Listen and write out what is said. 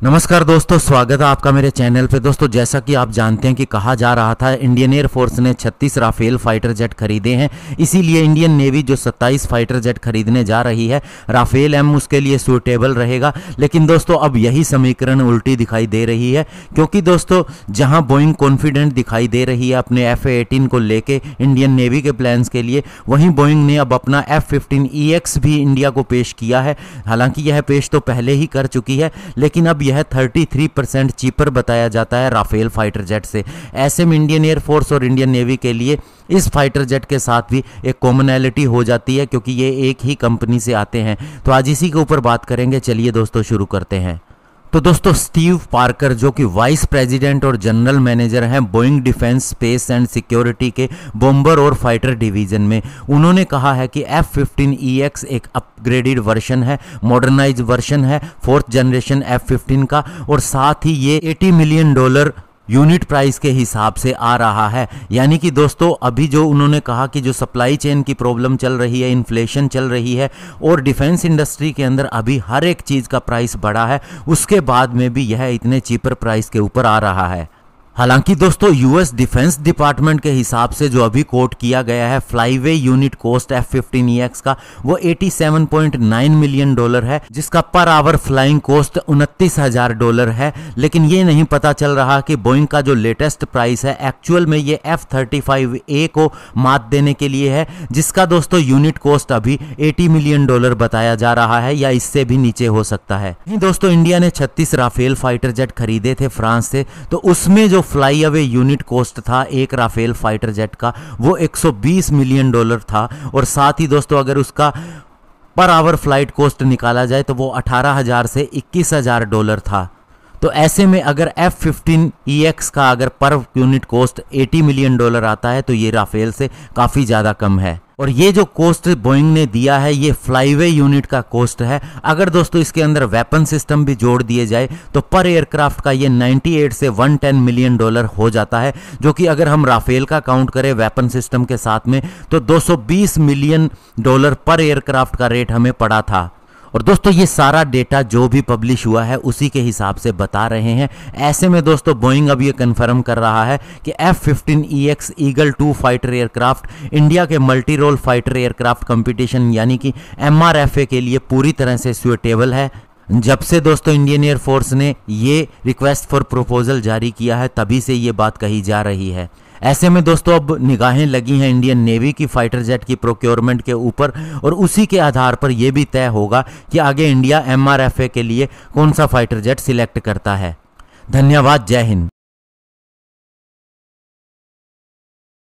नमस्कार दोस्तों, स्वागत है आपका मेरे चैनल पे। दोस्तों, जैसा कि आप जानते हैं कि कहा जा रहा था इंडियन एयरफोर्स ने 36 राफेल फाइटर जेट खरीदे हैं, इसीलिए इंडियन नेवी जो 27 फाइटर जेट खरीदने जा रही है, राफेल एम उसके लिए सूटेबल रहेगा। लेकिन दोस्तों, अब यही समीकरण उल्टी दिखाई दे रही है, क्योंकि दोस्तों जहां बोइंग कॉन्फिडेंट दिखाई दे रही है अपने F-18 को लेके इंडियन नेवी के प्लान्स के लिए, वहीं बोइंग ने अब अपना F-15EX भी इंडिया को पेश किया है। हालांकि यह पेश तो पहले ही कर चुकी है, लेकिन अब यह 33% चीपर बताया जाता है राफेल फाइटर जेट से। ऐसे में इंडियन एयरफोर्स और इंडियन नेवी के लिए इस फाइटर जेट के साथ भी एक कॉमनैलिटी हो जाती है, क्योंकि ये एक ही कंपनी से आते हैं। तो आज इसी के ऊपर बात करेंगे। चलिए दोस्तों, शुरू करते हैं। तो दोस्तों, स्टीव पार्कर जो कि वाइस प्रेसिडेंट और जनरल मैनेजर हैं Boeing defence space and security के बॉम्बर और फाइटर डिवीजन में, उन्होंने कहा है कि F-15EX एक अपग्रेडेड वर्जन है, मॉडर्नाइज वर्जन है 4th जनरेशन F-15 का, और साथ ही ये $80 मिलियन यूनिट प्राइस के हिसाब से आ रहा है। यानी कि दोस्तों, अभी जो उन्होंने कहा कि जो सप्लाई चेन की प्रॉब्लम चल रही है, इन्फ्लेशन चल रही है और डिफेंस इंडस्ट्री के अंदर अभी हर एक चीज़ का प्राइस बढ़ा है, उसके बाद में भी यह इतने चीपर प्राइस के ऊपर आ रहा है। हालांकि दोस्तों, यूएस डिफेंस डिपार्टमेंट के हिसाब से जो अभी कोट किया गया है फ्लाईवे यूनिट कॉस्ट F-15EX का, वो $87.9 मिलियन है, जिसका पर आवर फ्लाइंग कॉस्ट $29,000 है। लेकिन ये नहीं पता चल रहा कि बोइंग का जो लेटेस्ट प्राइस है एक्चुअल में ये F-35A को मात देने के लिए है, जिसका दोस्तों यूनिट कॉस्ट अभी $80 मिलियन बताया जा रहा है, या इससे भी नीचे हो सकता है। दोस्तों, इंडिया ने 36 राफेल फाइटर जेट खरीदे थे फ्रांस से, तो उसमें जो फ्लाई अवे यूनिट कॉस्ट था एक राफेल फाइटर जेट का, वो $120 मिलियन था। और साथ ही दोस्तों, अगर उसका पर आवर फ्लाइट कॉस्ट निकाला जाए तो वो 18,000 से $21,000 था। तो ऐसे में अगर F-15EX का अगर पर यूनिट कॉस्ट $80 मिलियन आता है, तो ये राफेल से काफ़ी ज़्यादा कम है। और ये जो कॉस्ट बोइंग ने दिया है, ये फ्लाईवे यूनिट का कॉस्ट है। अगर दोस्तों इसके अंदर वेपन सिस्टम भी जोड़ दिए जाए तो पर एयरक्राफ्ट का ये 98 से 110 मिलियन हो जाता है, जो कि अगर हम राफेल का काउंट करें वेपन सिस्टम के साथ में तो $220 मिलियन पर एयरक्राफ्ट का रेट हमें पड़ा था। और दोस्तों, ये सारा डेटा जो भी पब्लिश हुआ है उसी के हिसाब से बता रहे हैं। ऐसे में दोस्तों, बोइंग अब ये कंफर्म कर रहा है कि F-15EX Eagle 2 fighter aircraft India के multi role fighter aircraft competition यानी कि MRFA के लिए पूरी तरह से सूटेबल है। जब से दोस्तों इंडियन एयरफोर्स ने ये रिक्वेस्ट फॉर प्रपोजल जारी किया है, तभी से ये बात कही जा रही है। ऐसे में दोस्तों, अब निगाहें लगी हैं इंडियन नेवी की फाइटर जेट की प्रोक्योरमेंट के ऊपर, और उसी के आधार पर यह भी तय होगा कि आगे इंडिया MRFA के लिए कौन सा फाइटर जेट सिलेक्ट करता है। धन्यवाद। जय हिंद।